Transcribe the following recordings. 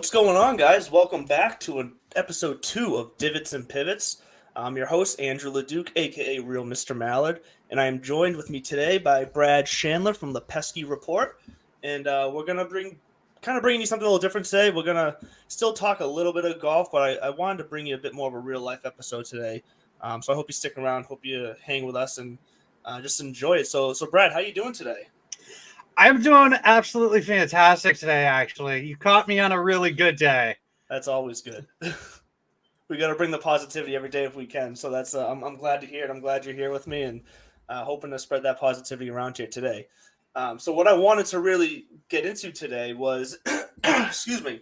What's going on, guys? Welcome back to episode 2 of Divots and Pivots. I'm your host, Andrew LeDuc, aka Real Mr. Mallard, and I am joined with me today by Brad Shanler from the Pesky Report. And we're gonna bring you something a little different today. We're gonna still talk a little bit of golf, but I wanted to bring you a bit more of a real life episode today. So I hope you stick around. Hope you hang with us and just enjoy it. So Brad, how you doing today? I'm doing absolutely fantastic today, actually. You caught me on a really good day. That's always good. We got to bring the positivity every day if we can. So that's I'm glad to hear it. I'm glad you're here with me and hoping to spread that positivity around here today. So what I wanted to really get into today was, excuse me.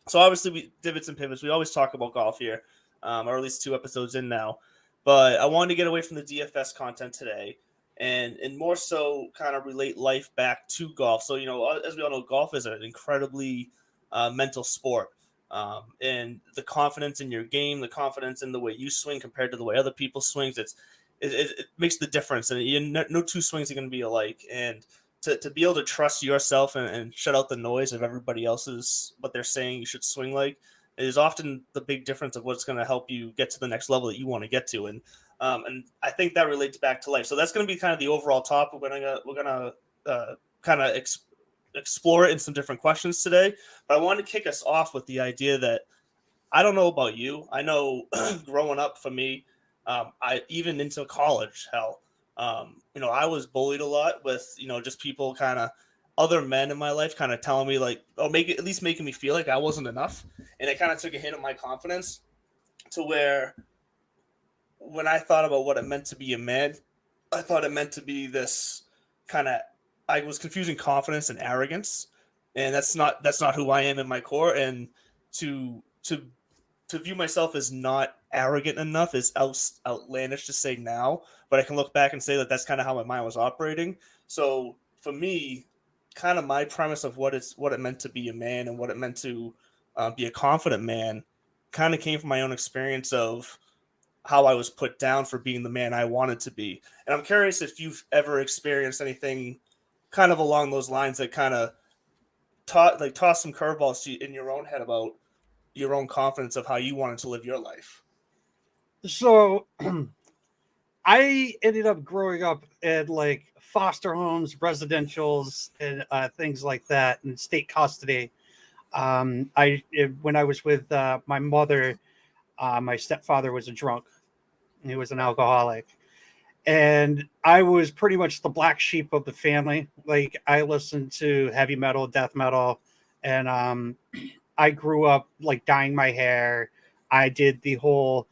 So obviously we divots and pivots. We always talk about golf here, or at least 2 episodes in now. But I wanted to get away from the DFS content today and more so kind of relate life back to golf. So, as we all know, golf is an incredibly mental sport. And the confidence in your game, the confidence in the way you swing compared to the way other people swings, it makes the difference. And no 2 swings are going to be alike. And to be able to trust yourself and shut out the noise of everybody else's, what they're saying you should swing like, is often the big difference of what's going to help you get to the next level that you want to get to. And I think that relates back to life. So that's going to be kind of the overall topic. We're gonna kind of explore it in some different questions today. But I want to kick us off with the idea that I don't know about you. I know growing up for me, I even into college, hell, I was bullied a lot with just people kind of other men in my life kind of telling me like, oh, at least making me feel like I wasn't enough, and it kind of took a hit of my confidence to where when I thought about what it meant to be a man, I thought it meant to be this kind of, I was confusing confidence and arrogance, and that's not who I am in my core. And to view myself as not arrogant enough is outlandish to say now, but I can look back and say that that's kind of how my mind was operating. So for me, kind of my premise of what it meant to be a man and what it meant to be a confident man kind of came from my own experience of how I was put down for being the man I wanted to be. And I'm curious if you've ever experienced anything kind of along those lines that kind of toss some curveballs to you in your own head about your own confidence of how you wanted to live your life. So I ended up growing up in like foster homes, residentials, and things like that, in state custody. When I was with my mother, my stepfather was a drunk. He was an alcoholic. And I was pretty much the black sheep of the family. Like I listened to heavy metal, death metal, and I grew up like dyeing my hair. I did the whole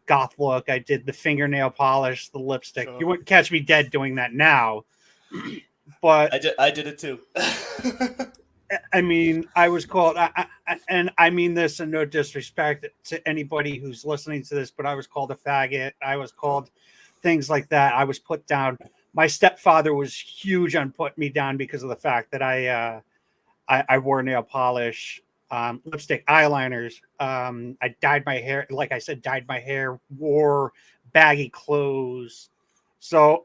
goth look. I did the fingernail polish, the lipstick. Sure. You wouldn't catch me dead doing that now. But I did it too. I mean, I was called, and I mean this in no disrespect to anybody who's listening to this, but I was called a faggot. I was called things like that. I was put down. My stepfather was huge on putting me down because of the fact that I wore nail polish, lipstick, eyeliners. I dyed my hair, like I said, wore baggy clothes. So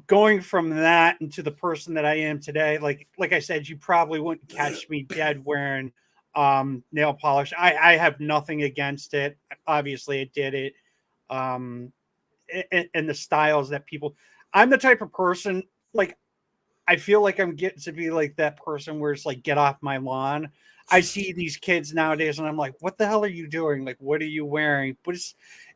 going from that into the person that I am today, like I said, you probably wouldn't catch me dead wearing nail polish. I have nothing against it. Obviously, I did it. And the styles that people, I'm the type of person, like, I feel like I'm getting to be like that person where it's like, get off my lawn. I see these kids nowadays and I'm like, what the hell are you doing? Like, what are you wearing? But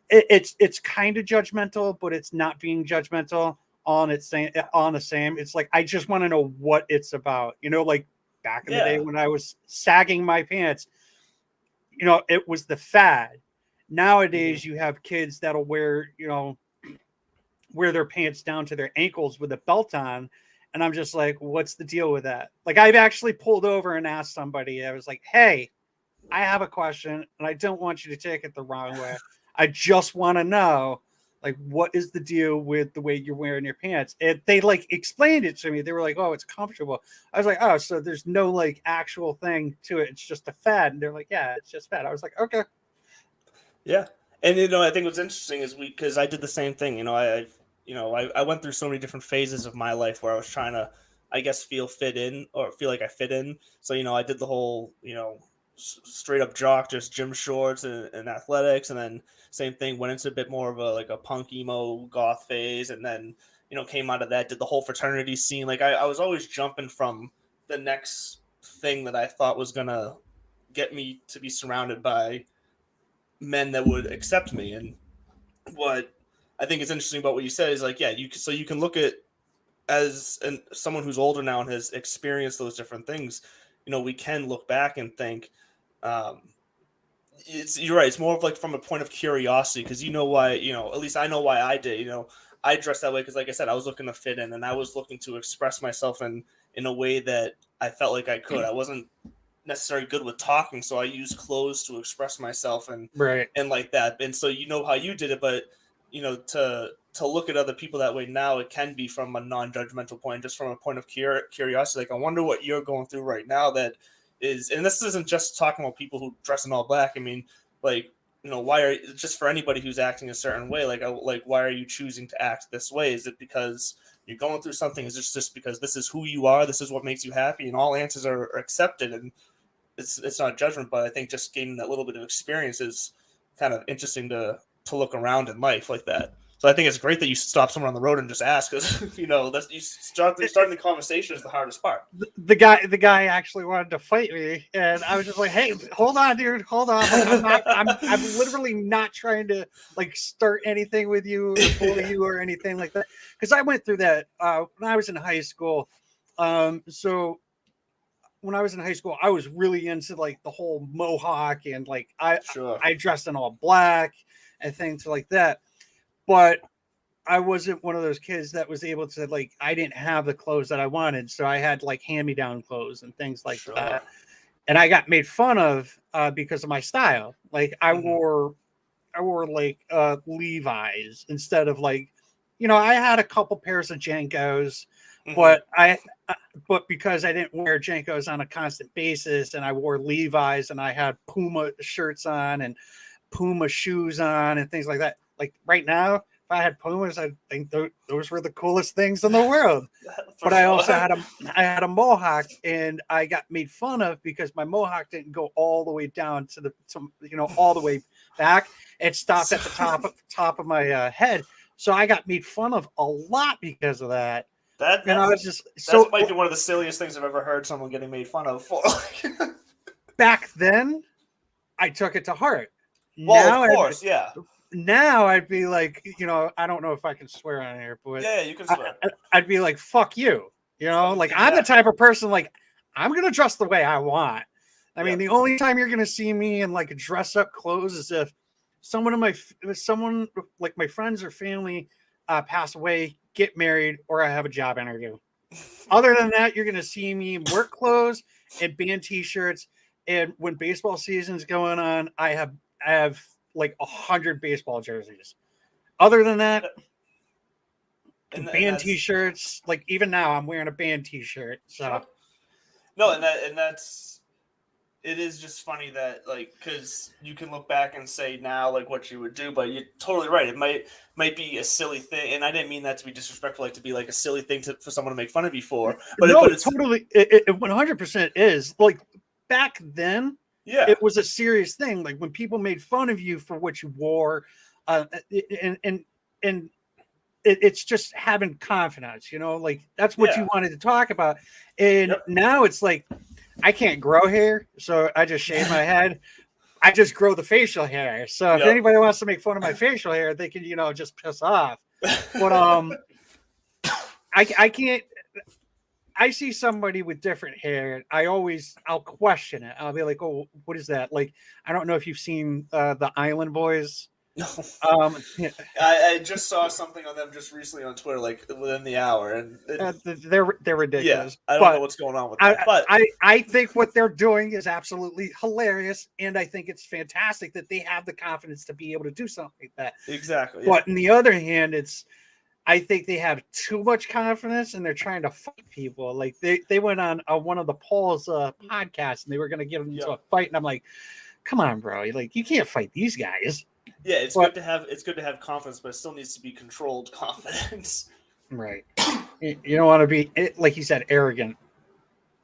it's kind of judgmental, but it's not being judgmental on the same. It's like, I just want to know what it's about. Like back in the day when I was sagging my pants, it was the fad. Nowadays, you have kids that'll wear their pants down to their ankles with a belt on. And I'm just like, what's the deal with that? Like, I've actually pulled over and asked somebody, I was like, hey, I have a question and I don't want you to take it the wrong way. I just want to know, like, what is the deal with the way you're wearing your pants? And they like explained it to me. They were like, oh, it's comfortable. I was like, oh, so there's no like actual thing to it. It's just a fad. And they're like, yeah, it's just fad. I was like, okay. Yeah. And I think what's interesting is because I did the same thing. I went through so many different phases of my life where I was trying to I guess, feel fit in or feel like I fit in. So, I did the whole, straight up jock, just gym shorts and athletics. And then same thing, went into a bit more of a, like a punk emo goth phase. And then, came out of that, did the whole fraternity scene. Like I was always jumping from the next thing that I thought was going to get me to be surrounded by men that would accept me. And what I think is interesting about what you said is like, yeah, you can look at someone who's older now and has experienced those different things, we can look back and think, um, you're right. It's more of like from a point of curiosity because why, at least I know why I did. I dressed that way because, like I said, I was looking to fit in and I was looking to express myself in a way that I felt like I could. I wasn't necessarily good with talking, so I used clothes to express myself and Right. and like that. And so how you did it, but to look at other people that way now, it can be from a non-judgmental point, just from a point of curiosity. Like, I wonder what you're going through right now that is, and this isn't just talking about people who dress in all black. I mean, like, why are, just for anybody who's acting a certain way, like why are you choosing to act this way? Is it because you're going through something? Is it just because this is who you are? This is what makes you happy? And all answers are accepted. And it's not judgment, but I think just gaining that little bit of experience is kind of interesting to look around in life like that. So I think it's great that you stop someone on the road and just ask, because that's starting the conversation is the hardest part. The guy actually wanted to fight me, and I was just like, "Hey, hold on, dude, hold on. Like, I'm literally not trying to like start anything with you or bully you or anything like that." Because I went through that when I was in high school. So when I was in high school, I was really into like the whole mohawk and like I dressed in all black and things like that. But I wasn't one of those kids that was able to like, I didn't have the clothes that I wanted. So I had like hand-me-down clothes and things like that. And I got made fun of because of my style. Like I wore like Levi's instead of like, I had a couple pairs of Jankos, but but because I didn't wear Jankos on a constant basis and I wore Levi's and I had Puma shirts on and Puma shoes on and things like that. Like right now, if I had Pumas, I think those were the coolest things in the world. But I also had a mohawk, and I got made fun of because my mohawk didn't go all the way down to all the way back. It stopped at the top of my head. So I got made fun of a lot because of that. That might be one of the silliest things I've ever heard someone getting made fun of for. Back then, I took it to heart. Well, now, of course, yeah. Now I'd be like, I don't know if I can swear on here, but yeah, you can swear. I'd be like, fuck you. Like I'm the type of person like I'm gonna dress the way I want. I mean, the only time you're gonna see me in like dress up clothes is if someone like my friends or family pass away, get married, or I have a job interview. Other than that, you're gonna see me in work clothes and band t-shirts. And when baseball season's going on, I have like 100 baseball jerseys. Other than that, band t-shirts. Like even now, I'm wearing a band t-shirt. So sure. No, it is just funny that like because you can look back and say now like what you would do, but you're totally right. It might be a silly thing, and I didn't mean that to be disrespectful, like to be like a silly thing for someone to make fun of you for. But it's totally. It 100% is like back then. Yeah, it was a serious thing. Like when people made fun of you for what you wore, and it's just having confidence, like that's what you wanted to talk about. And now it's like, I can't grow hair, so I just shave my head. I just grow the facial hair. So if anybody wants to make fun of my facial hair, they can, just piss off. But I can't. I see somebody with different hair, I'll question it. I'll be like, oh, what is that? Like, I don't know if you've seen the Island Boys. No. I just saw something on them just recently on Twitter, like within the hour, and they're ridiculous. Yeah, I don't know what's going on with that. But I think what they're doing is absolutely hilarious, and I think it's fantastic that they have the confidence to be able to do something like that. Exactly. But on the other hand, I think they have too much confidence and they're trying to fight people. Like they went on one of the Paul's podcasts and they were going to get into a fight. And I'm like, come on, bro. Like you can't fight these guys. Yeah. It's good to have confidence, but it still needs to be controlled confidence. Right. You don't want to be, like you said, arrogant.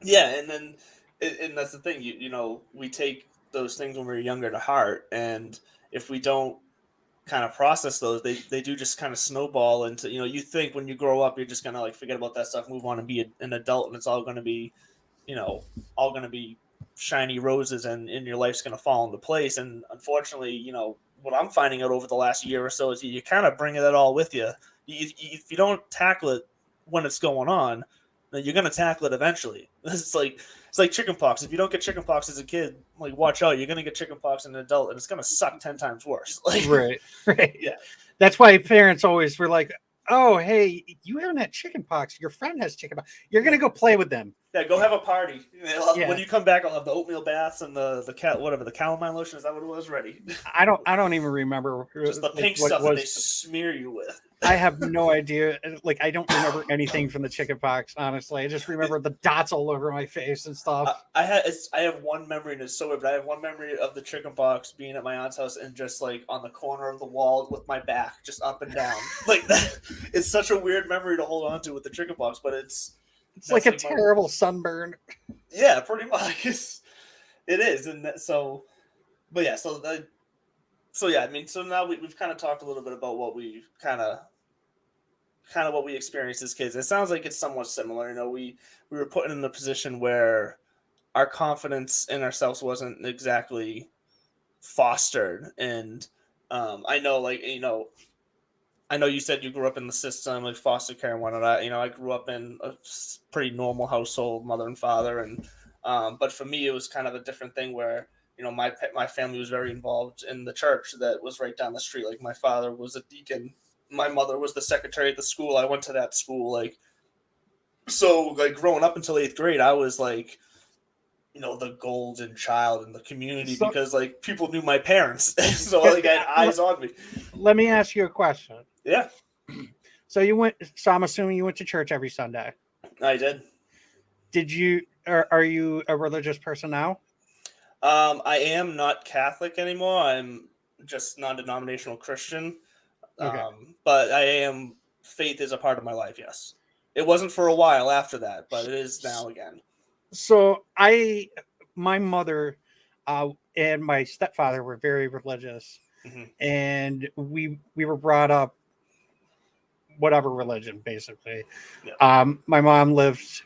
Yeah, and then and that's the thing. We take those things when we're younger to heart, and if we don't kind of process those, they do just kind of snowball into, you think when you grow up you're just gonna like forget about that stuff, move on and be an adult, and it's all gonna be, you know, all gonna be shiny roses, and your life's gonna fall into place. And unfortunately, what I'm finding out over the last year or so is you kind of bring it all with you. If you don't tackle it when it's going on, then you're gonna tackle it eventually. It's like chickenpox. If you don't get chickenpox as a kid, like watch out, you're gonna get chickenpox as an adult, and it's gonna suck 10 times worse. Like, Right. Right. yeah, That's why parents always were like, "Oh, hey, you haven't had chicken pox. Your friend has chicken pox. You're gonna go play with them." yeah. Go have a party. When Yeah. you come back, I'll have the oatmeal baths and the cat, whatever, the calamine lotion. Is that what it was? Ready? I don't even remember Just the pink what stuff that they was. smear you with. I have no idea. Like, I don't remember anything from the chicken pox. Honestly, I just remember the dots all over my face and stuff. I have one memory, and it's so weird, but I have one memory of the chicken pox being at my aunt's house and just like on the corner of the wall with my back just up and down. Like that, it's such a weird memory to hold on to with the chicken pox, but It's that's like a like terrible sunburn. yeah, pretty much. It is, and but yeah, so yeah, I mean, so now we've kind of talked a little bit about what we kind of what we experienced as kids. It sounds like it's somewhat similar. We were put in a position where our confidence in ourselves wasn't exactly fostered, and I know, like, I know you said you grew up in the system, like foster care and whatnot. I grew up in a pretty normal household, mother and father, and but for me, it was kind of a different thing where my family was very involved in the church that was right down the street. Like my father was a deacon, my mother was the secretary at the school. I went to that school, like, so like growing up until eighth grade, I was like, the golden child in the community So, because like people knew my parents, so yeah, like I had eyes on me. let me ask you a question. Yeah, So I'm assuming you went to church every Sunday. I did. Did you? Are you a religious person now? I am not Catholic anymore. I'm just non-denominational Christian. Okay. But I am. Faith is a part of my life. Yes, it wasn't for a while after that, but it is now again. So my mother, and my stepfather were very religious, Hmm. and we were brought up whatever religion basically. Yeah. My mom lived.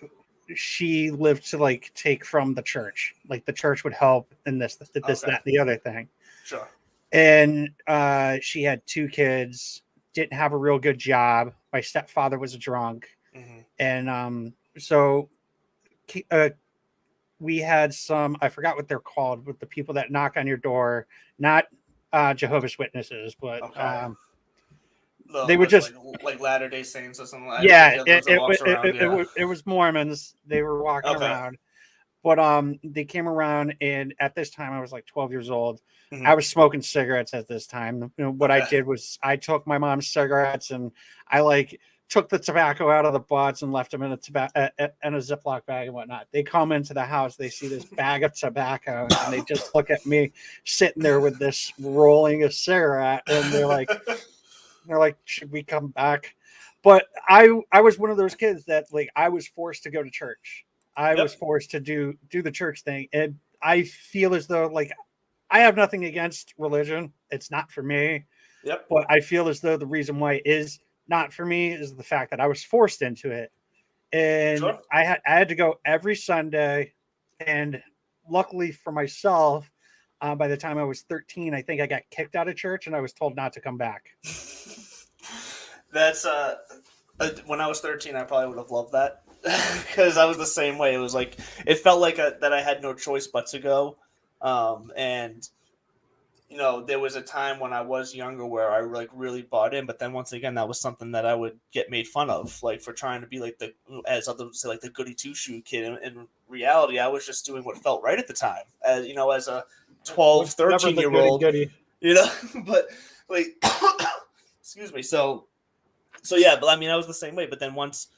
She lived to like take from the church. Like the church would help in this, Okay. that, the other thing. Sure. And she had two kids, didn't have a real good job. My stepfather was a drunk, Hmm. and so uh, we had some, I forgot what they're called, but the people that knock on your door, not Jehovah's Witnesses, but Okay. they would Was it just, like Latter Day Saints or something? I forget yeah, the other ones that walks around. Yeah. it was Mormons. They were walking Okay. around, but they came around, and at this time I was like 12 years old. Hmm. I was smoking cigarettes at this time. What I Okay. did was I took my mom's cigarettes and I like took the tobacco out of the butts and left them in in a Ziploc bag and whatnot. They come into the house, they see this bag of tobacco, and they just look at me sitting there with this rolling a cigarette, and they're like, should we come back? But I was one of those kids that like I was forced to go to church. I was Yep. forced to do the church thing, and I feel as though like I have nothing against religion. It's not for me, Yep. but I feel as though the reason why it is not for me is the fact that I was forced into it, and Sure. I had to go every Sunday, and luckily for myself, by the time I was 13, I think I got kicked out of church and I was told not to come back. That's when I was 13, I probably would have loved that because I was the same way. It was like it felt like that I had no choice but to go, and there was a time when I was younger where I like really bought in, but then once again, that was something that I would get made fun of, like for trying to be like as others would say, like the goody two shoe kid. In reality, I was just doing what felt right at the time, as a 12, Never 13 the year goody old, goody. but like, excuse me. So yeah, but I mean, I was the same way. But then once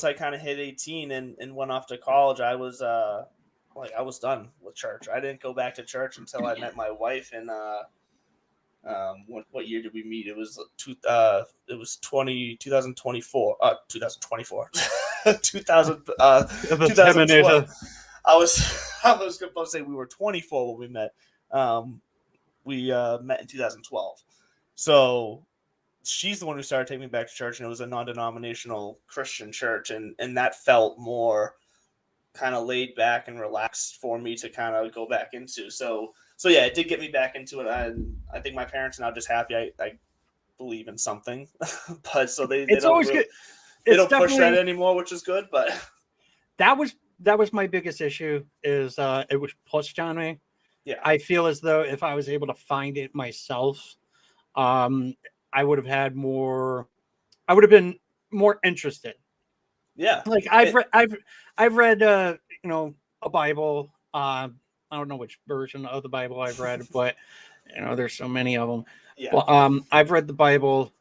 I kind of hit 18 and went off to college, I was I was done with church. I didn't go back to church until I met my wife in What year did we meet? It was 2024. 2024. 2000 The 2012. Terminator. I was going to say we were 24 when we met. We met in 2012. So she's the one who started taking me back to church, and it was a non-denominational Christian church, and that felt more kind of laid back and relaxed for me to kind of go back into. So yeah, it did get me back into it. I think my parents are now just happy I believe in something, but so they It's don't always really, good. they It's don't push that definitely anymore, which is good. But that was my biggest issue is it was pushed on me. yeah, I feel as though if I was able to find it myself, I would have had more. I would have been more interested. yeah, Like I've read a Bible. I don't know which version of the Bible I've read, but there's so many of them. yeah, But I've read the Bible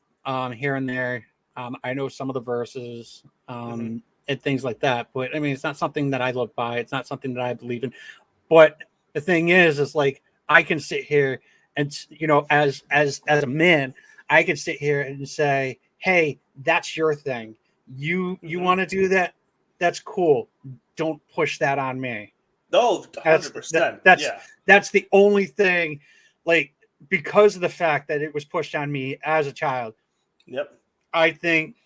here and there. I know some of the verses mm-hmm. and things like that. But I mean, it's not something that I live by. It's not something that I believe in. But the thing is like I can sit here and as a man, I can sit here and say, "Hey, that's your thing. You Mm-hmm. want to do that? That's cool. Don't push that on me." Oh, That's 100%. that's Yeah, that's the only thing, like because of the fact that it was pushed on me as a child. yep, I think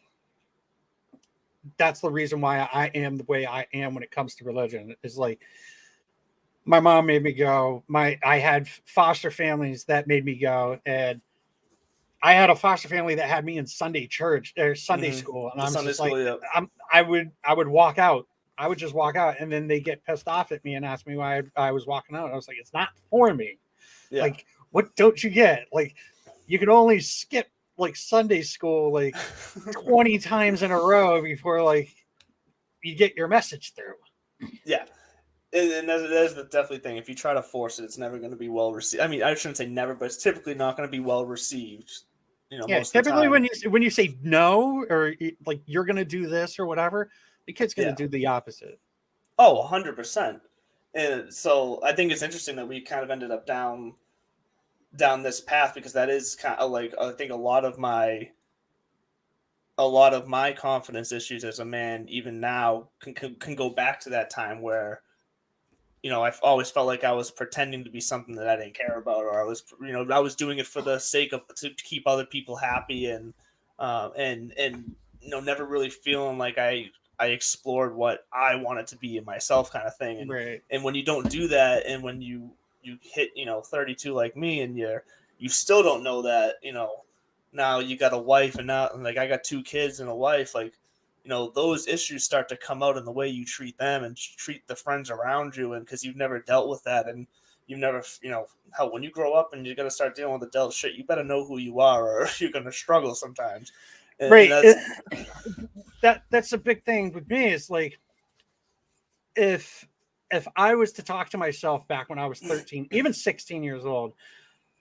that's the reason why I am the way I am when it comes to religion. Is like my mom made me go. I had foster families that made me go, and I had a foster family that had me in Sunday church or Sunday mm-hmm. school, and The I'm Sunday just like, school. Yep. I would walk out. I would just walk out, and then they get pissed off at me and ask me why I was walking out. And I was like, it's not for me. Yeah. Like, what don't you get? Like, you can only skip like Sunday school like 20 times in a row before like you get your message through. Yeah. And that's the definitely thing. If you try to force it, it's never going to be well received. I mean, I shouldn't say never, but it's typically not going to be well received. Yeah, Most of the typically time. when you say no or like you're gonna do this or whatever, the kid's gonna Yeah. do the opposite. Oh, 100%. And so I think it's interesting that we kind of ended up down this path because that is kind of like I think a lot of my confidence issues as a man even now can go back to that time where I've always felt like I was pretending to be something that I didn't care about, or I was doing it for the sake of to keep other people happy, and never really feeling like I explored what I wanted to be in myself, kind of thing. Right. And when you don't do that, and when you hit 32 like me, and you still don't know that, now you got a wife, and now like I got two kids and a wife, like those issues start to come out in the way you treat them and treat the friends around you, and because you've never dealt with that, and you've never, how when you grow up and you're gonna start dealing with adult shit, you better know who you are, or you're gonna struggle sometimes. And Right. that's That's a big thing with me. Is like if I was to talk to myself back when I was 13, even 16 years old,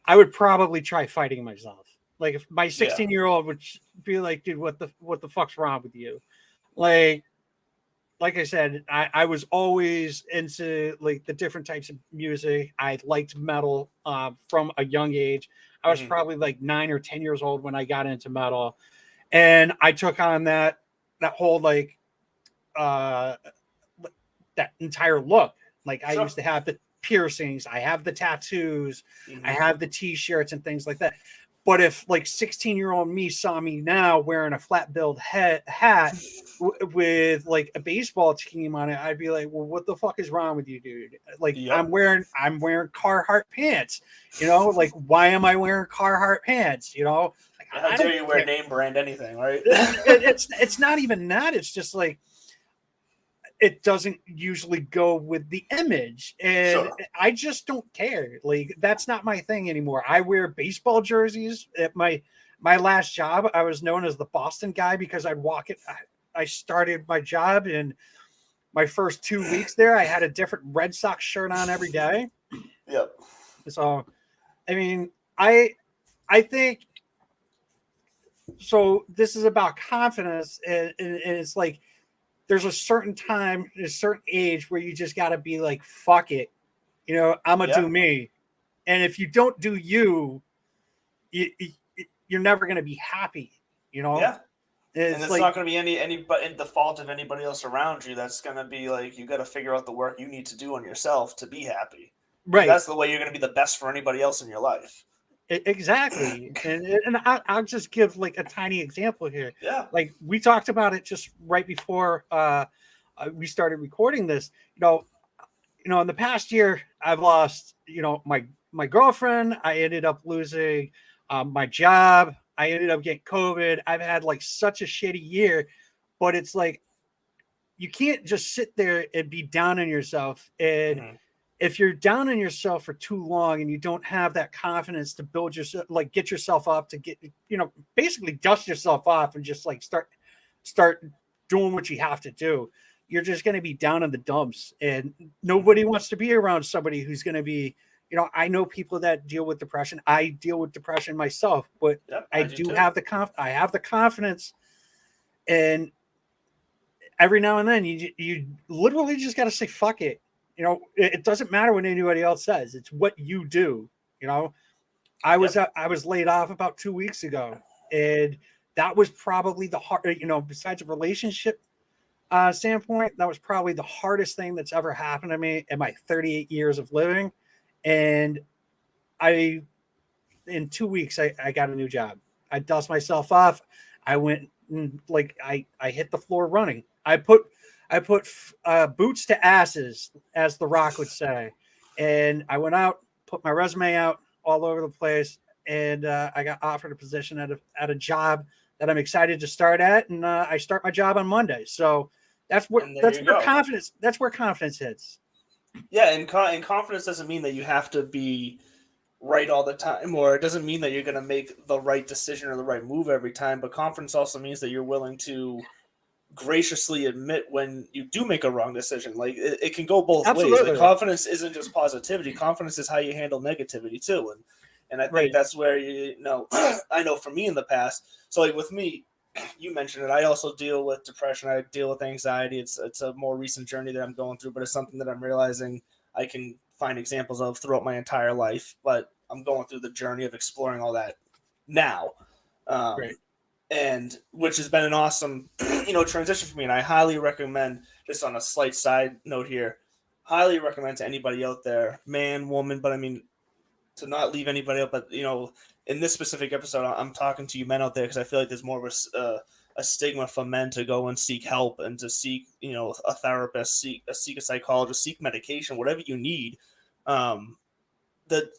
I would probably try fighting myself. Like if my yeah, 16-year-old would be like, dude, what the fuck's wrong with you? Like I said, I was always into like the different types of music. I liked metal from a young age. I was hmm probably like 9 or 10 years old when I got into metal, and I took on that whole like uh, that entire look. Like I sure, used to have the piercings, I have the tattoos, I hmm have the t-shirts and things like that. But if like 16-year-old me saw me now wearing a flat billed hat with like a baseball team on it, I'd be like, well, what the fuck is wrong with you, dude? Like yep. I'm wearing Carhartt pants, like why am I wearing Carhartt pants? Like How I dare don't you wear care. name brand anything, right? It's not even that. It's just like it doesn't usually go with the image, and Sure. I just don't care. Like that's not my thing anymore. I wear baseball jerseys. At my last job, I was known as the Boston guy because I'd walk it. I started my job in my first 2 weeks there. I had a different Red Sox shirt on every day. Yep. So I mean, I think so. This is about confidence, and it's like there's a certain time, a certain age where you just got to be like, fuck it. I'm going to Yeah. do me. And if you don't do you, you're never going to be happy, you know? Yeah. It's And it's like, not going to be any but in the fault of anybody else around you. That's going to be like, you got to figure out the work you need to do on yourself to be happy. Because right. that's the way you're going to be the best for anybody else in your life. Exactly. And I'll just give like a tiny example here. Yeah. Like we talked about it just right before we started recording this. In the past year, I've lost, my girlfriend. I ended up losing my job. I ended up getting COVID. I've had like such a shitty year, but it's like you can't just sit there and be down on yourself. And Mm-hmm. if you're down on yourself for too long and you don't have that confidence to build yourself, like get yourself up to get, basically dust yourself off and just like start doing what you have to do, you're just going to be down in the dumps. And nobody wants to be around somebody who's going to be, I know people that deal with depression. I deal with depression myself, but Yep, I I do do too. have I have the confidence. And every now and then you literally just got to say, fuck it. It doesn't matter what anybody else says. It's what you do. I was Yep. I was laid off about 2 weeks ago, and that was probably the hard. Besides a relationship standpoint, that was probably the hardest thing that's ever happened to me in my 38 years of living. And in 2 weeks, I got a new job. I dust myself off. I went like I hit the floor running. I put boots to asses, as The Rock would say, and I went out, put my resume out all over the place, and I got offered a position at a job that I'm excited to start at, and I start my job on Monday. So And there you go. that's where confidence hits. Yeah, and confidence doesn't mean that you have to be right all the time, or it doesn't mean that you're going to make the right decision or the right move every time. But confidence also means that you're willing to graciously admit when you do make a wrong decision. Like it can go both ways. Like Absolutely. confidence isn't just positivity. Confidence is how you handle negativity too. And I think Right. that's where I know for me in the past. So like with me, you mentioned it. I also deal with depression. I deal with anxiety. It's a more recent journey that I'm going through, but it's something that I'm realizing I can find examples of throughout my entire life. But I'm going through the journey of exploring all that now. Right. And which has been an awesome transition for me, and I highly recommend, just on a slight side note here, highly recommend to anybody out there, man, woman, but I mean to not leave anybody out, but in this specific episode I'm talking to you men out there, because I feel like there's more of a stigma for men to go and seek help and to seek a therapist, seek a psychologist, seek medication, whatever you need. That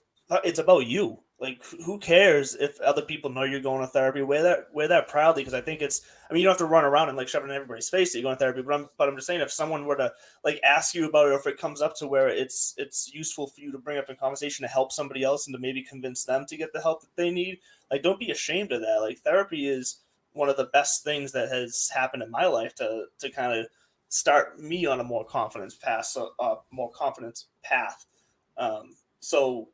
it's about you. Like, who cares if other people know you're going to therapy? Wear that proudly, because I think it's. I mean, you don't have to run around and like shove it in everybody's face that you're going to therapy. But I'm just saying, if someone were to like ask you about it, or if it comes up to where it's useful for you to bring up in conversation to help somebody else and to maybe convince them to get the help that they need, like, don't be ashamed of that. Like, therapy is one of the best things that has happened in my life to kind of start me on a more confidence path. So, more confidence path. So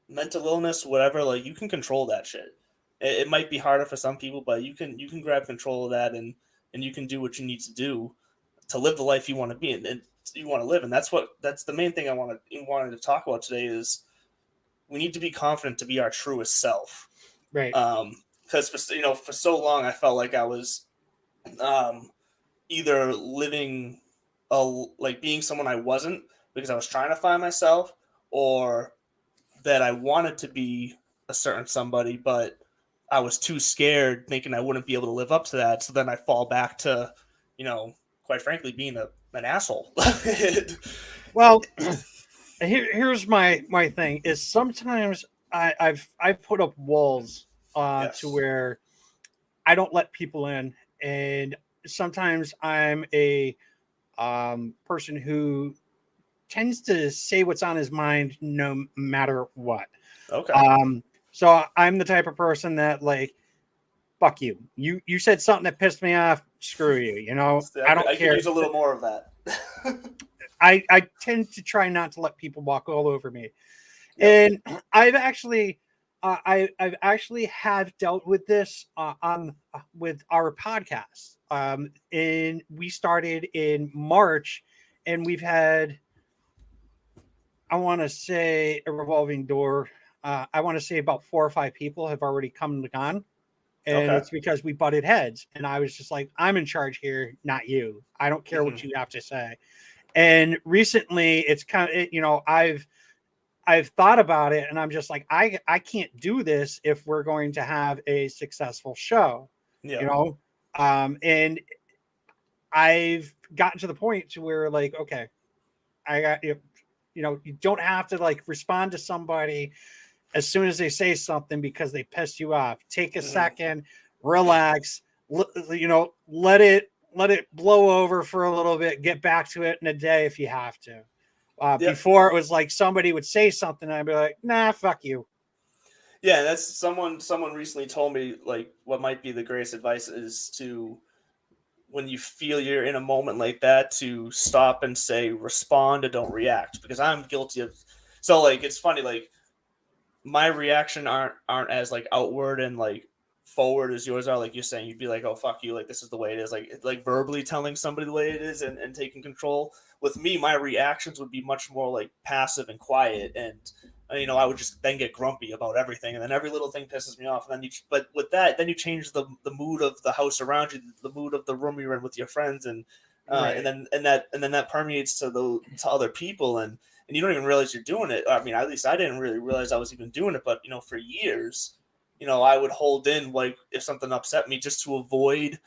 mental illness, whatever, like, you can control that shit. It might be harder for some people, but you can grab control of that, and you can do what you need to do to live the life you want to be and you want to live. And that's the main thing I wanted to talk about today is we need to be confident to be our truest self. Right. Because for so long I felt like I was um, either living like being someone I wasn't because I was trying to find myself, or that I wanted to be a certain somebody, but I was too scared, thinking I wouldn't be able to live up to that. So then I fall back to, quite frankly, being an asshole. Well, here's my thing is sometimes I've put up walls to Yes. where I don't let people in, and sometimes I'm a person who tends to say what's on his mind no matter what. Okay. So I'm the type of person that like, fuck you. You said something that pissed me off. Screw you. I don't I could care. use a little more of that. I tend to try not to let people walk all over me. Yep. And I've actually I've actually have dealt with this on with our podcast. And we started in March, and we've had, I want to say, a revolving door I want to say about 4 or 5 people have already come and gone. And Okay. it's because we butted heads. And I was just like, I'm in charge here, not you. I don't care what you have to say. And recently it's kind of, I've thought about it, and I'm just like, I can't do this if we're going to have a successful show, Yeah. And I've gotten to the point to where like, okay, I got you don't have to like respond to somebody as soon as they say something because they pissed you off. Take a second, relax, let it blow over for a little bit, get back to it in a day if you have to. Before it was like somebody would say something and I'd be like, nah, fuck you. Yeah, that's someone recently told me like what might be the greatest advice is to, when you feel you're in a moment like that, to stop and say respond or don't react, because I'm guilty of. So like it's funny, like my reaction aren't as like outward and like forward as yours are. Like you're saying, you'd be like, oh fuck you, like this is the way it is, like verbally telling somebody the way it is and taking control. With me, my reactions would be much more like passive and quiet, and I would just then get grumpy about everything, and then every little thing pisses me off. And then but with that, then you change the mood of the house around you, the mood of the room you're in with your friends, and Right. and then that permeates to other people, and you don't even realize you're doing it. I mean, at least I didn't really realize I was even doing it. But for years, I would hold in like if something upset me just to avoid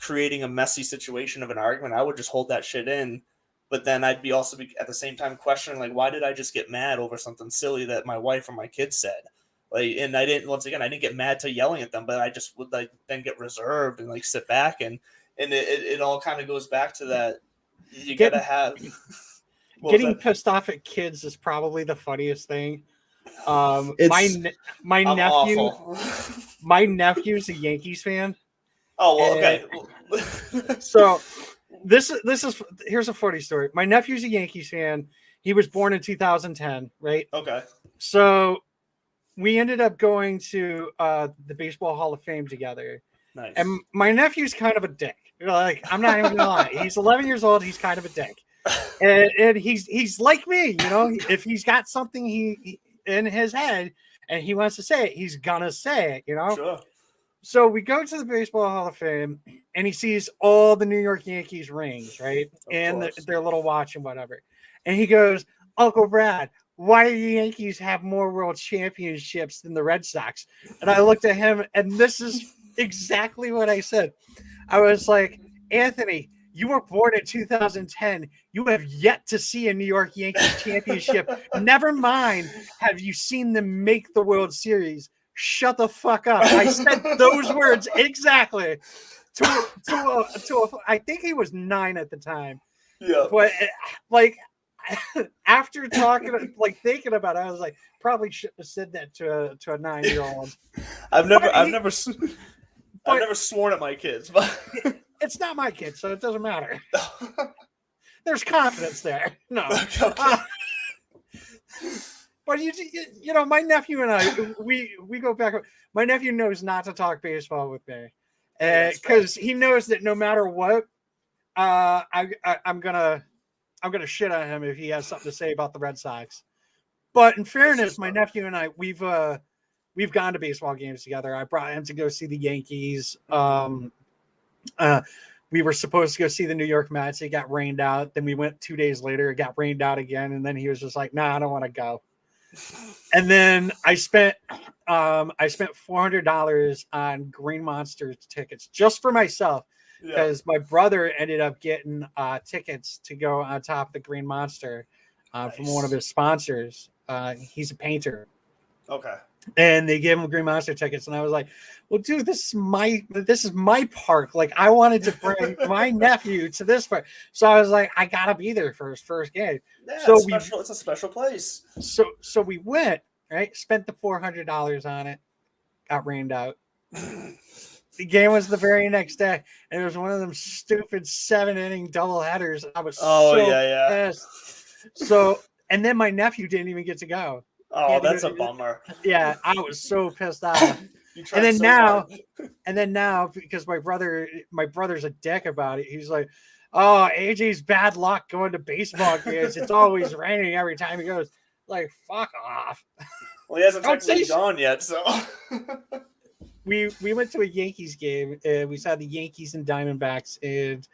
creating a messy situation of an argument. I would just hold that shit in. But then I'd be also at the same time questioning like, why did I just get mad over something silly that my wife or my kids said? Like, and I didn't get mad to yelling at them, but I just would like then get reserved and like sit back, and it all kind of goes back to that. You gotta have. Getting pissed off at kids is probably the funniest thing. My I'm nephew, awful. my nephew's a Yankees fan. Oh well, okay. So this is here's a funny story. My nephew's a Yankees fan. He was born in 2010, right? Okay. So we ended up going to the Baseball Hall of Fame together. Nice. And my nephew's kind of a dick. Like, I'm not even gonna lie. He's 11 years old. He's kind of a dick. And he's like me, if he's got something he in his head and he wants to say it, he's gonna say it, Sure. So we go to the Baseball Hall of Fame and he sees all the New York Yankees rings, right? And their little watch and whatever. And he goes, Uncle Brad, why do the Yankees have more world championships than the Red Sox? And I looked at him, and this is exactly what I said. I was like, Anthony, you were born in 2010. You have yet to see a New York Yankees championship. Never mind, have you seen them make the World Series? Shut the fuck up. I said those words exactly to I think he was 9 at the time. Yeah. But like after thinking about it, I was like, probably shouldn't have said that to a 9-year-old. I've never sworn at my kids, but it's not my kid, so it doesn't matter. There's confidence there. No. Okay. But my nephew and I, we go back. My nephew knows not to talk baseball with me, because he knows that no matter what, I'm gonna shit on him if he has something to say about the Red Sox. But in fairness, my nephew and I, we've gone to baseball games together. I brought him to go see the Yankees. We were supposed to go see the New York Mets. It got rained out. Then we went 2 days later. It got rained out again, and then he was just like, "Nah, I don't want to go." And then I spent $400 on Green Monster tickets just for myself, because my brother ended up getting tickets to go on top of the Green Monster from one of his sponsors. He's a painter. Okay. And they gave him Green Monster tickets, and I was like, "Well, dude, this is my park. Like, I wanted to bring my nephew to this park, so I was like, I gotta be there for his first game." Yeah, so it's a special place. So we went, right? Spent the $400 on it. Got rained out. The game was the very next day, and it was one of them stupid 7-inning double headers. I was pissed. So, and then my nephew didn't even get to go. Oh, that's a bummer. Yeah, I was so pissed off. And then now, because my brother's a dick about it, he's like, "Oh, AJ's bad luck going to baseball games. It's always raining every time he goes." Like, fuck off. Well, he hasn't Don't say technically gone yet, so. we went to a Yankees game. We saw the Yankees and Diamondbacks, and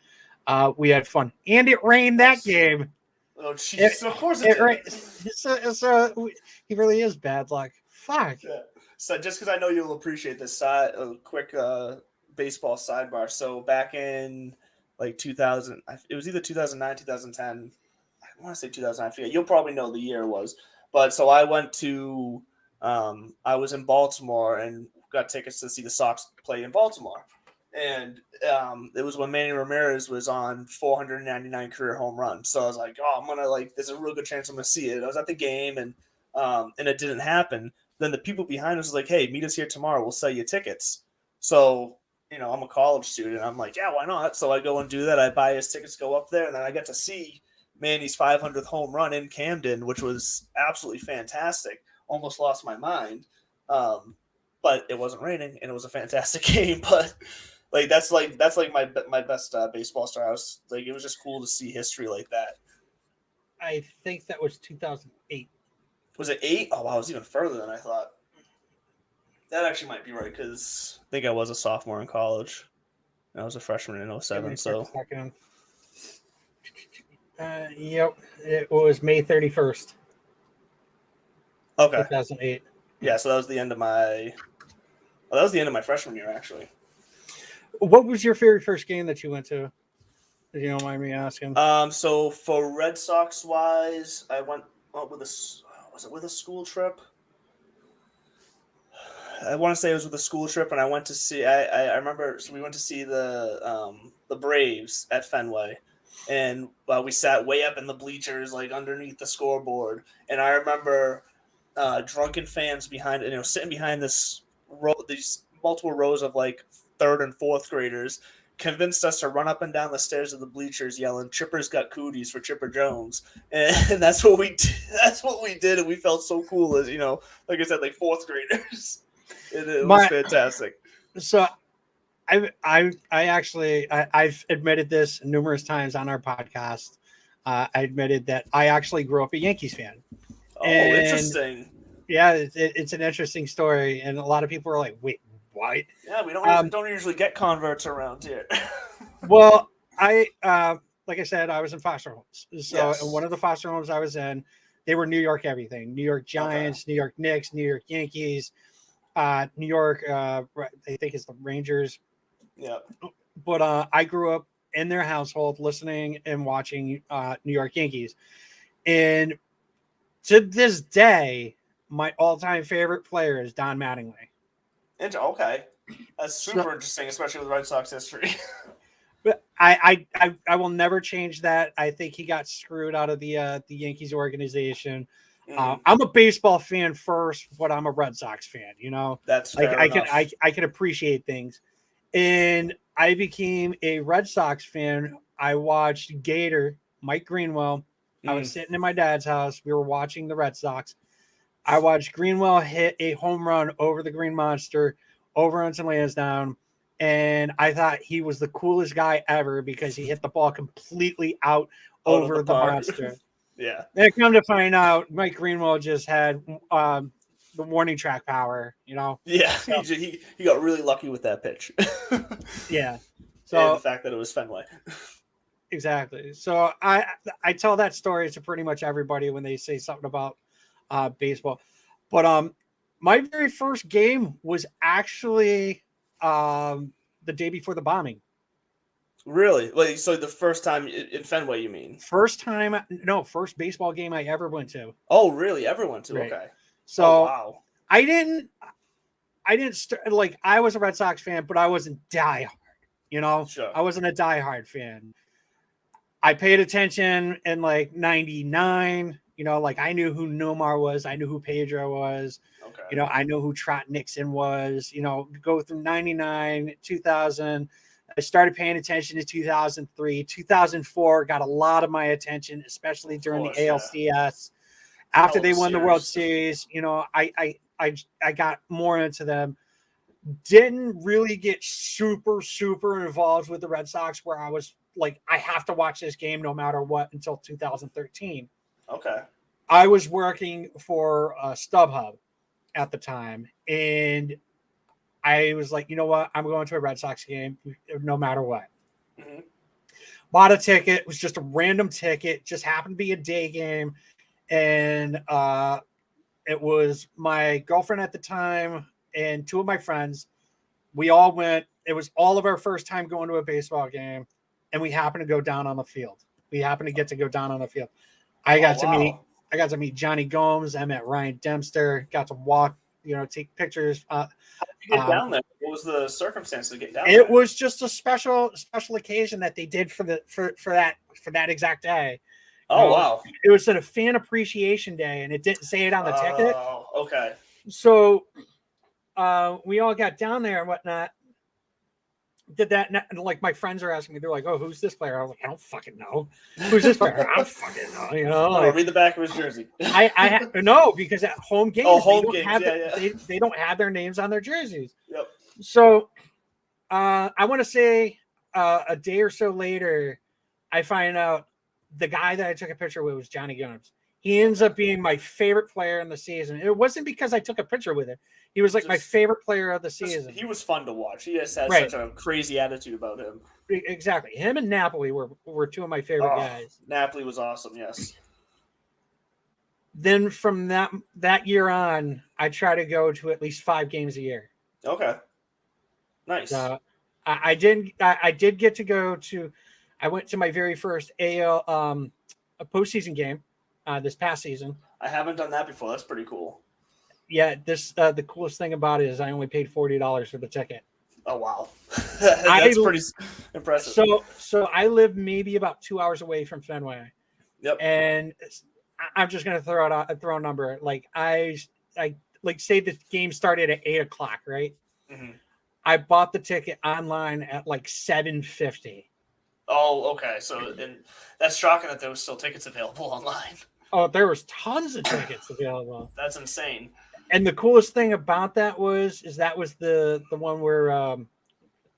we had fun. And it rained that game. Oh, jeez. Of course it did. He really is bad luck. Fuck. Yeah. So just because I know you'll appreciate this quick baseball sidebar. So back in like 2000, it was either 2009, 2010. I want to say 2009. I forget. You'll probably know the year it was. But so I went to, I was in Baltimore and got tickets to see the Sox play in Baltimore. And it was when Manny Ramirez was on 499 career home runs. So I was like, oh, I'm going to there's a real good chance I'm going to see it. I was at the game and it didn't happen. Then the people behind us was like, hey, meet us here tomorrow. We'll sell you tickets. So, I'm a college student. I'm like, yeah, why not? So I go and do that. I buy his tickets, go up there, and then I get to see Manny's 500th home run in Camden, which was absolutely fantastic. Almost lost my mind. But it wasn't raining, and it was a fantastic game. But that's my best baseball star. I was it was just cool to see history like that. I think that was 2008. Was it 8? Oh, wow, it was even further than I thought. That actually might be right because I think I was a sophomore in college. And I was a freshman in 07. So. Yep, it was May 31st. Okay. 2008. Yeah, so that was the end of my. Well, that was the end of my freshman year, actually. What was your very first game that you went to? If you don't mind me asking. So for Red Sox wise, I went with a school trip? I want to say it was with a school trip, and I went to see. I remember. So we went to see the Braves at Fenway, and we sat way up in the bleachers, like underneath the scoreboard. And I remember drunken fans behind, sitting behind these multiple rows of like third and fourth graders, convinced us to run up and down the stairs of the bleachers yelling "Chipper's got cooties" for Chipper Jones, and that's what we did. That's what we did, and we felt so cool as like I said, like fourth graders. It was fantastic. So, I've admitted this numerous times on our podcast. I admitted that I actually grew up a Yankees fan. Oh, interesting. Yeah, it's an interesting story, and a lot of people are like, "Wait, what?" Yeah, we don't usually get converts around here. Well, like I said, I was in foster homes. So, yes. And one of the foster homes I was in, they were New York everything: New York Giants, okay. New York Knicks, New York Yankees, New York. I think it's the Rangers. Yeah. But I grew up in their household, listening and watching New York Yankees, and to this day, my all-time favorite player is Don Mattingly. Okay, that's super interesting, especially with Red Sox history. But I will never change that. I think he got screwed out of the Yankees organization. I'm a baseball fan first, but I'm a Red Sox fan. That's fair enough. I can appreciate things, and I became a Red Sox fan. I watched Gator, Mike Greenwell. I was sitting in my dad's house. We were watching the Red Sox. I watched Greenwell hit a home run over the Green Monster, over onto Lansdowne, and I thought he was the coolest guy ever because he hit the ball completely out over the monster. Yeah. And come to find out, Mike Greenwell just had the warning track power, Yeah, so, he got really lucky with that pitch. Yeah. So and the fact that it was Fenway. Exactly. So I tell that story to pretty much everybody when they say something about baseball. But my very first game was actually the day before the bombing. Really? Wait, so the first time in Fenway, you mean? First baseball game I ever went to. Oh, really? Ever went to? Right. Okay. So wow. I didn't I was a Red Sox fan, but I wasn't diehard. Sure. I wasn't a diehard fan. I paid attention in like 99, I knew who Nomar was. I knew who Pedro was. Okay. I know who Trot Nixon was, go through 99, 2000. I started paying attention to 2003, 2004 got a lot of my attention, especially during the ALCS. Yeah. After they won the World Series, I got more into them. Didn't really get super, super involved with the Red Sox where I was like, I have to watch this game no matter what until 2013. Okay. I was working for StubHub. at the time, and I was like, you know what? I'm going to a Red Sox game no matter what. Mm-hmm. Bought a ticket. It was just a random ticket. Just happened to be a day game. And it was my girlfriend at the time and two of my friends. We all went. It was all of our first time going to a baseball game. And we happened to go down on the field. We happened to get to go down on the field. I got to meet Johnny Gomes. I met Ryan Dempster. Got to walk, take pictures. How did you get down there? What was the circumstance to get down there? It was just a special occasion that they did for that exact day. Oh, wow. It was a fan appreciation day, and it didn't say it on the ticket. Oh, okay. So we all got down there and whatnot. Did that, and like my friends are asking me, they're like, "Oh, who's this player?" I was like, "I don't fucking know. Who's this player? I don't fucking know." Like, read the back of his jersey. No, because at home games, they don't have their names on their jerseys. Yep. So I want to say a day or so later, I find out the guy that I took a picture with was Johnny Gomes. He ends up being my favorite player in the season. It wasn't because I took a picture with him. He was like my favorite player of the season. He was fun to watch. He just had such a crazy attitude about him. Exactly. Him and Napoli were two of my favorite guys. Napoli was awesome, yes. Then from that year on, I try to go to at least 5 games a year. Okay. Nice. I did get to go to. I went to my very first AL a postseason game this past season. I haven't done that before. That's pretty cool. Yeah, the coolest thing about it is I only paid $40 for the ticket. Oh wow, that's pretty impressive. So I live maybe about 2 hours away from Fenway. Yep. And I'm just gonna throw a number. Like I like say the game started at 8:00, right? Mm-hmm. I bought the ticket online at like $7.50. Oh, okay. So, and that's shocking that there was still tickets available online. Oh, there was tons of tickets available. That's insane. And the coolest thing about that was the one where